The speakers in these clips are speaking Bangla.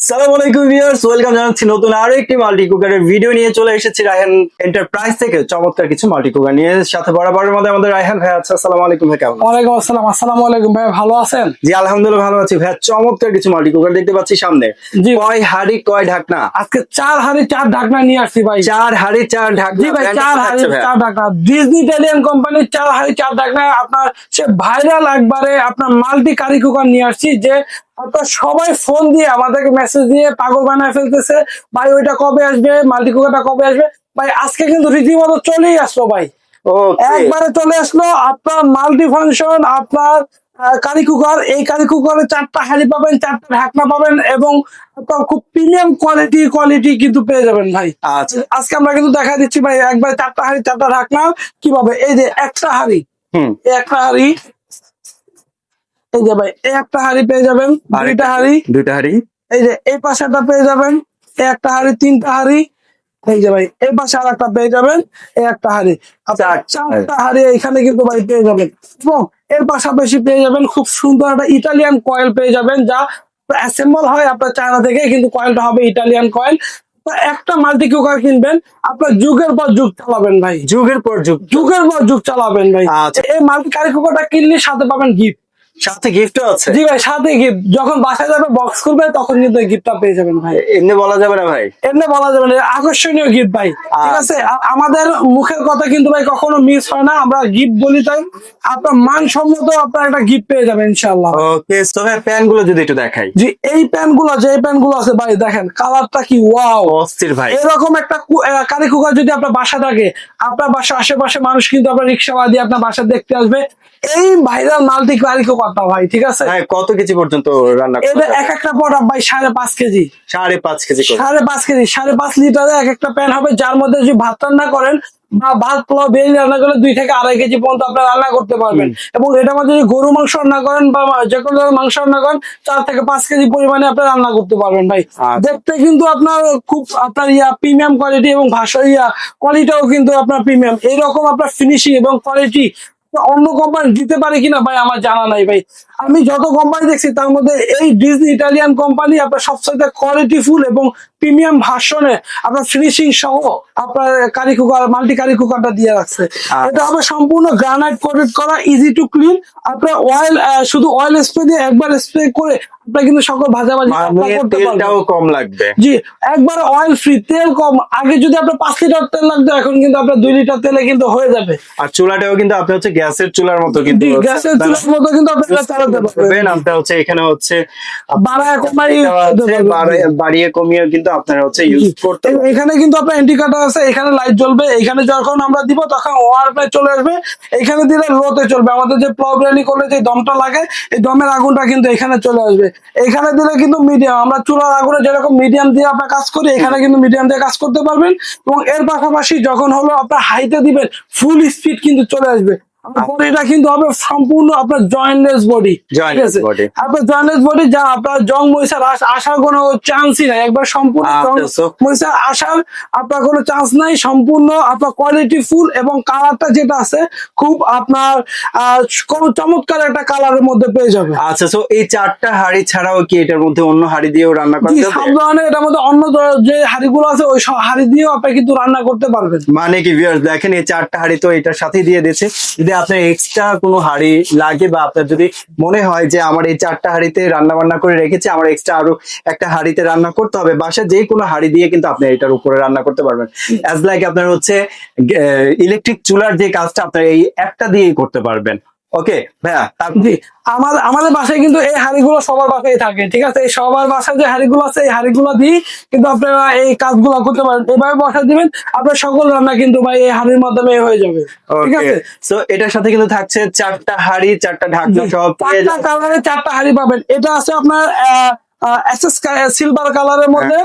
সালাম আলাইকুম ভিউয়ার্স, ওয়েলকাম জানাচ্ছি নতুন আরো একটি মাল্টি কুকারের ভিডিও নিয়ে চলে এসেছি রায়হান এন্টারপ্রাইজ থেকে। চমৎকার কিছু মাল্টি কুকার নিয়ে সাথে বরাবরের মধ্যে আমাদের রায়হান ভাই আছে। আসসালামু আলাইকুম ভাই, কেমন? ওয়ালাইকুম আসসালাম। আসসালামু আলাইকুম ভাই, ভালো আছেন? জি আলহামদুলিল্লাহ ভালো আছি ভাই। চমৎকার কিছু মাল্টি কুকার দেখতে পাচ্ছি সামনে। জি। কয় হাড়ি কয় ঢাকনা? আজকে 4 হাড়ি 4 ঢাকনা নিয়ে আসছি ভাই। 4 হাড়ি 4 ঢাকনা। জি ভাই, 4 হাড়ি 4 ঢাকনা, ডিজনি ইটালিয়ান কোম্পানির 4 হাড়ি 4 ঢাকনা। আপনার সে ভাইরাল একবারে আপনার মাল্টি কারি কুকার নিয়ে আসছি, যে আপনার সবাই ফোন দিয়ে আমাদেরকে মেসেজ দিয়ে পাগল বানায় ফেলতেছে, ভাই ওইটা কবে আসবে, মাল্টি কুকারটা কবে আসবে। ভাই আজকে কিন্তু রীতিমতো চলেই আসলো ভাই, একবারে চলে আসলো। আপনার মাল্টি ফাংশন আপনার কারি কুকার, এই কারি কুকারে 4টা হাঁড়ি পাবেন, 4টা ঢাকনা পাবেন, এবং আপনার খুব প্রিমিয়াম কোয়ালিটি কিন্তু পেয়ে যাবেন ভাই। আচ্ছা, আজকে আমরা কিন্তু দেখা দিচ্ছি ভাই, একবার 4টা হাঁড়ি 4টা ঢাকনা কিভাবে। এই যে একটা হাঁড়ি, একটা হাঁড়ি, এই যে ভাই এই একটা হাঁড়ি পেয়ে যাবেন, দুইটা হাঁড়ি, এই যে এই পাশে একটা পেয়ে যাবেন, এই একটা হাঁড়ি, 3টা হাঁড়ি, এই যে ভাই এই পাশে আর একটা পেয়ে যাবেন, এই একটা হাঁড়ি, 4টা হাঁড়ি এখানে কিন্তু ভাই পেয়ে যাবেন। এবং এর পাশাপাশি পেয়ে যাবেন খুব সুন্দর একটা ইটালিয়ান কয়েল পেয়ে যাবেন, যা অ্যাসেম্বল হয় আপনার চায়না থেকে, কিন্তু কয়েলটা হবে ইটালিয়ান কয়েল। তো একটা মাল্টি কুকার কিনবেন, আপনার যুগের পর যুগ চালাবেন ভাই, যুগের পর যুগ চালাবেন ভাই। আচ্ছা, এই মাল্টি কারি কুকারটা কিনলে সাথে পাবেন গিফট, সাথে গিফটও আছে। জি ভাই, সাথে গিফট। যখন বাসায় যাবে বক্স খুলবে তখন কিন্তু গিফটটা পেয়ে যাবেন ভাই। এমনি বলা যাবে না ভাই, এমনি বলা যাবে না, আকর্ষণীয় গিফট ভাই, ঠিক আছে। আমাদের মুখের কথা কিন্তু ভাই কখনো মিস হয় না, আমরা গিফট বলি, তাই আপনার মানসম্মত আপনার একটা গিফট পেয়ে যাবেন ইনশাআল্লাহ। ওকে, তো ভাই প্যান গুলো যদি একটু দেখাই। জি, এই প্যান গুলো আছে ভাই, দেখেন কালারটা কি ওয়াও, অস্থির ভাই। এরকম একটা কারি কুকার যদি আপনার বাসা থাকে, আপনার বাসা আশেপাশে মানুষ কিন্তু আপনার রিক্সা দিয়ে আপনার বাসা দেখতে আসবে এই ভাইরাল মাল্টি কারি কুকারটা ভাই, ঠিক আছে। কত কেজি পর্যন্ত রান্না করতে এটা এক একটা প্রোডাক্ট ভাই 5.5 কেজি, 5.5 কেজি, 5.5 কেজি, 5.5 লিটারে এক একটা প্যান হবে, যার মধ্যে যদি ভাত রান্না করেন বা ভাত পোলাও বিরিয়ানি রান্না করলে 2 থেকে 2.5 কেজি পর্যন্ত আপনারা রান্না করতে পারবেন। এবং এটার মধ্যে যদি গরু মাংস রান্না করেন বা যে কোনো ধরনের মাংস রান্না করেন, 4 থেকে 5 কেজি পরিমাণে আপনারা রান্না করতে পারবেন ভাই। দেখতে কিন্তু আপনার খুব আপনার প্রিমিয়াম কোয়ালিটি, এবং কোয়ালিটিও কিন্তু আপনার প্রিমিয়াম। এইরকম আপনার ফিনিশিং এবং কোয়ালিটি অন্য কোম্পানি দিতে পারে কিনা ভাই আমার জানা নাই ভাই। আমি যত কোম্পানি দেখছি তার মধ্যে এই ডিজনি ইটালিয়ান কোম্পানি আপনার সবচেয়ে কোয়ালিটিফুল এবং প্রিমিয়াম ভার্সনে আপনার ফিনিশিং সহ আপনার কারি কুকার, মাল্টি কারি কুকারটা দিয়ে রাখছে। এটা হবে সম্পূর্ণ গ্রানাইট কোটেড করা, ইজি টু ক্লিন। আপনার অয়েল, শুধু অয়েল স্প্রে দিয়ে একবার স্প্রে করে আপনার কিন্তু সকল ভাজাভাজি করতে তেলটাও কম লাগবে। জি, একবার অয়েল ফ্রি, তেল কম। আগে যদি আপনার 5 লিটার তেল লাগতো, এখন কিন্তু আপনার 2 লিটার তেলে কিন্তু হয়ে যাবে। আর চুলাটাও কিন্তু আপনি হচ্ছে গ্যাসের চুলার মতো, কিন্তু গ্যাসের চুলার মতো কিন্তু আপনারা চালাতে পারবেন। আপনার হচ্ছে এখানে হচ্ছে বাড়িয়ে কমিয়ে কিন্তু আপনারা হচ্ছে ইউজ করতে। এখানে কিন্তু আপনার ইন্ডিকেটর আছে, এখানে লাইট জ্বলবে, এখানে যখন আমরা দিব তখন ওয়ার প্রায় চলে আসবে। এখানে দিলে লোতে চলবে, আমাদের যে প্লাউ বিরিয়ানি করলে যে দমটা লাগে, এই দমের আগুনটা কিন্তু এখানে চলে আসবে। এখানে দিলে কিন্তু মিডিয়াম, আমরা চুলার আগুনে যেরকম মিডিয়াম দিয়ে আপনার কাজ করি, এখানে কিন্তু মিডিয়াম দিয়ে কাজ করতে পারবেন। এবং এর পাশাপাশি যখন হলো আপনার হাইতে দিবেন, ফুল স্পিড কিন্তু চলে আসবে। এটা কিন্তু হবে সম্পূর্ণ আপনার জয়েন্টলেস বডি, আপনার জয়েন্টলেস বডি, যা আপনার জং মরিচার আসার কোনো চান্সই নাই। একবার সম্পূর্ণ মরিচার আসার আপনার কোনো চান্স নাই, সম্পূর্ণ আপনার কোয়ালিটি ফুল। এবং কালারটা যেটা আছে খুব আপনার কোন চমৎকার একটা কালারের মধ্যে পেয়ে যাবে। আচ্ছা, তো এই 4টা হাঁড়ি ছাড়াও কি এটার মধ্যে অন্য হাঁড়ি দিয়েও রান্না করতে হবে? সব ধরনের এটার মধ্যে অন্য যে হাঁড়িগুলো আছে ওই সব হাঁড়ি দিয়েও আপনি কিন্তু রান্না করতে পারবেন। মানে কি ভিউয়ার্স, দেখেন এই 4টা হাঁড়ি তো এটার সাথেই দিয়ে দিয়েছে। যদি আপনার এক্সট্রা কোনো হাঁড়ি লাগে, বা আপনার যদি মনে হয় যে আমার এই 4টা হাঁড়িতে রান্না বান্না করে রেখেছি, আমার এক্সট্রা আরো একটা হাঁড়িতে রান্না করতে হবে, বাসায় যে কোনো হাঁড়ি দিয়ে কিন্তু আপনি এটার উপরে রান্না করতে পারবেন। অ্যাজ লাইক আপনার হচ্ছে ইলেকট্রিক চুলার যে কাজটা আপনার এই একটা দিয়েই করতে পারবেন। ওকে ভাইয়া, জি, আমাদের বাসায় কিন্তু এই হাঁড়িগুলো সবার বাসায় থাকে, ঠিক আছে। এই সবার বাসায় যে হাঁড়িগুলো আছে, এই হাঁড়িগুলো দিয়ে কিন্তু আপনারা এই কাজগুলো করতে পারেন। এভাবে বসা দিবেন, আপনার সকল রান্না কিন্তু ভাই এই হাঁড়ির মাধ্যমে হয়ে যাবে, ঠিক আছে। সো এটার সাথে কিন্তু থাকছে 4টা হাঁড়ি, 4টা ঢাকনা সব, 4টা কালারে 4টা হাঁড়ি পাবেন। এটা আছে আপনার সিলভার কালারের মধ্যে,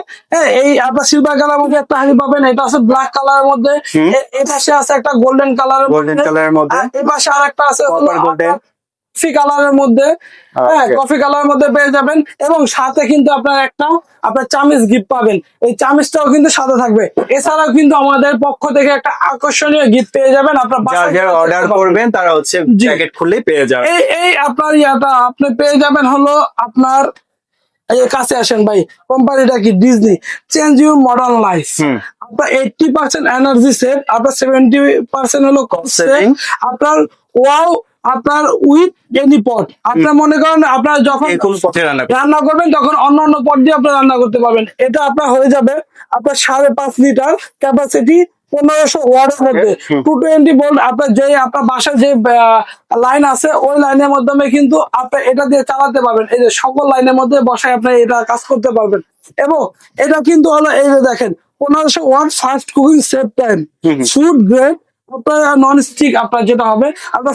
এই আপনার সিলভার কালারের মধ্যে একটা হাঁড়ি পাবেন। এটা আছে ব্ল্যাক কালারের মধ্যে, এই পাশে আছে একটা গোল্ডেন কালারের মধ্যে, এই পাশে আর একটা আছে কফি কালারের মধ্যে, কফি কালারের মধ্যে পেয়ে যাবেন। এবং সাথে কিন্তু আপনার চামিচ গিফট পাবেন, এই চামিচটাও কিন্তু সাথে থাকবে। এছাড়াও কিন্তু আমাদের পক্ষ থেকে একটা আকর্ষণীয় গিফট পেয়ে যাবেন। আপনার যারা অর্ডার করবেন তারা হচ্ছে প্যাকেট খুললেই পেয়ে যাবেন। এই আপনার আপনি পেয়ে যাবেন হলো আপনার এই যে কাছে আসেন ভাই, কোম্পানিটা কি Disney, change your modern life. হুম। আপনার 80% এনার্জি সেভ, আপনার 70% হলো কস্ট সেভ, Saving। আপনার ওয়াও, আপনার উইথ এনি পট। আপনার মনে করেন আপনার যখন যে কোনো পথে রান্না করতে রান্না করবেন তখন অন্য অন্য পট দিয়ে আপনি রান্না করতে পারবেন। এটা আপনার হয়ে যাবে আপনার 5.5 লিটার ক্যাপাসিটি, 1500 ওয়াটের মধ্যে, হুম। 220 ভোল্ট। আপনার যে আপনার বাসায় যে লাইন আছে ওই লাইনের মাধ্যমে কিন্তু আপনি এটা দিয়ে চালাতে পারবেন। এই যে সকল লাইনের মধ্যে বসায় আপনি এটা কাজ করতে পারবেন। এবং এটা কিন্তু হলো এই যে দেখেন 1500 watt, fast cooking, save time, হুম। ফুড গ্রেড, আপনার নন স্টিক। আপনার যেটা হবে আপনার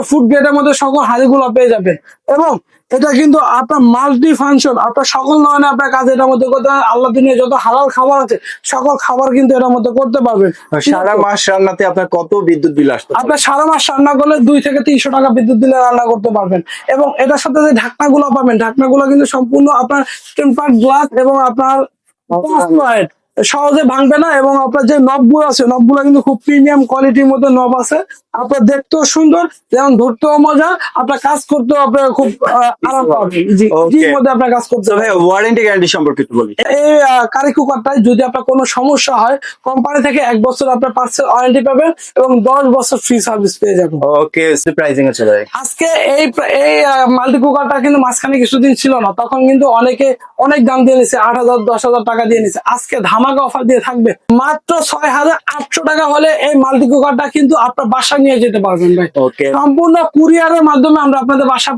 ফুড গ্রেডের মধ্যে সকল হাঁড়িগুলো পেয়ে যাবেন। এবং এটা কিন্তু আপনার মাল্টি ফাংশন, আপনার সকল ধরনের আপনার কাজ এটার মধ্যে করতে পারবেন। আল্লাহ দিনে যত হালাল খাবার আছে সকল খাবার কিন্তু এটার মধ্যে করতে পারবেন। সারা মাস রান্নাতে আপনার কত বিদ্যুৎ বিল আসতে পারে? আপনার সারা মাস রান্না করলে 2 থেকে 300 টাকা বিদ্যুৎ দিলে রান্না করতে পারবেন। এবং এটার সাথে যে ঢাকনাগুলো পাবেন, ঢাকনাগুলো কিন্তু সম্পূর্ণ আপনার টেম্পার্ড গ্লাস এবং আপনার glass সহজে ভাঙবে না। এবং আপনার যে নবগুলো আছে নবগুলো কিন্তু খুব প্রিমিয়াম কোয়ালিটির মধ্যে নব আছে। আপনার দেখতেও সুন্দর, যেমন ধরতেও মজা, আপনার কাজ করতেও আপনার খুব আরাম পাবেন। জি, Okay. জির মধ্যে আপনার কাজ করতে তো ভাই ওয়ারেন্টি গ্যারান্টি সম্পর্কে একটু বলি। এই কারি কুকারটায় যদি আপনার কোনো সমস্যা হয়, কোম্পানি থেকে 1 বছর আপনার পার্সেল ওয়ারেন্টি পাবেন এবং 10 বছর ফ্রি সার্ভিস পেয়ে যাবেন। ওকে, প্রাইসিং এ চলে যায়। আজকে এই মাল্টি কুকারটা কিন্তু মাঝখানে কিছুদিন ছিল না, তখন কিন্তু অনেকে অনেক দাম দিয়ে নিছে, 8,000 10,000 টাকা দিয়ে নিছে। আজকে ধামাকা অফার দিয়ে থাকবে মাত্র 6,800 টাকা হলে এই মাল্টি কুকারটা কিন্তু আপনার বাসা নিয়ে যেতে পারবেন ভাই। ওকে, সম্পূর্ণ কুরিয়ারের মাধ্যমে আমরা আপনাদের বাসা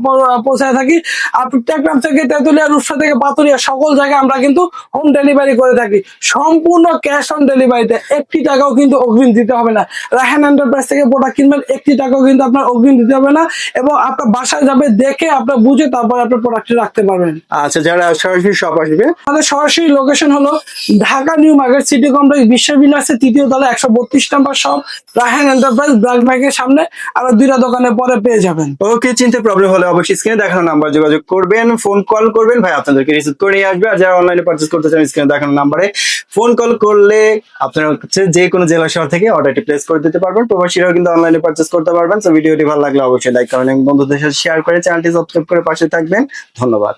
পৌঁছায় থাকি। আপনি টেকনাফ থেকে তেতুলিয়া, রূপসা থেকে পাতুরিয়া, সকল জায়গায় আমরা কিন্তু হোম ডেলিভারি করে থাকি। সম্পূর্ণ ক্যাশ অন ডেলিভারিতে, 1 টাকাও কিন্তু অগ্রিম দিতে হবে না। রায়হান এন্টারপ্রাইজ থেকে প্রোডাক্ট কিনবেন, 1 টাকাও কিন্তু আপনার অগ্রিম দিতে হবে না। এবং আপনার বাসায় যাবে, দেখে আপনার বুঝে তারপর আপনার প্রোডাক্টটি রাখতে পারবেন। আচ্ছা, যারা সরাসরি শপ আসবে, আমাদের সরাসরি লোকেশন হলো Dhaka new market city complex, বিশ্ববিলাসের 3য় তলায় 132 নম্বর শপ, রায়হান এন্টারপ্রাইজ ব্ল্যাক ব্যাগের সামনে। আর 2টা দোকানের পরে পেয়ে যাবেন। ওকে, চিনতে প্রবলেম হলে অবশ্যই স্ক্রিনে দেখানো নাম্বার যোগাযোগ করবেন, ফোন কল করবেন, ভাই আপনাদেরকে রিসিভ করে নিয়ে আসবে। আর যারা অনলাইনে পারচেজ করতে চান স্ক্রিনে দেখানো নাম্বারে ফোন কল করলে আপনারা হচ্ছে যে কোনো জেলা শহর থেকে অর্ডারটি প্লেস করে দিতে পারবেন। প্রবাসীরাও কিন্তু অনলাইনে পারচেজ করতে পারবেন। তো ভিডিওটি ভালো লাগলে অবশ্যই লাইক করেন এবং বন্ধুদের সাথে শেয়ার করে চ্যানেলটি সাবস্ক্রাইব করে পাশে থাকবেন। ধন্যবাদ।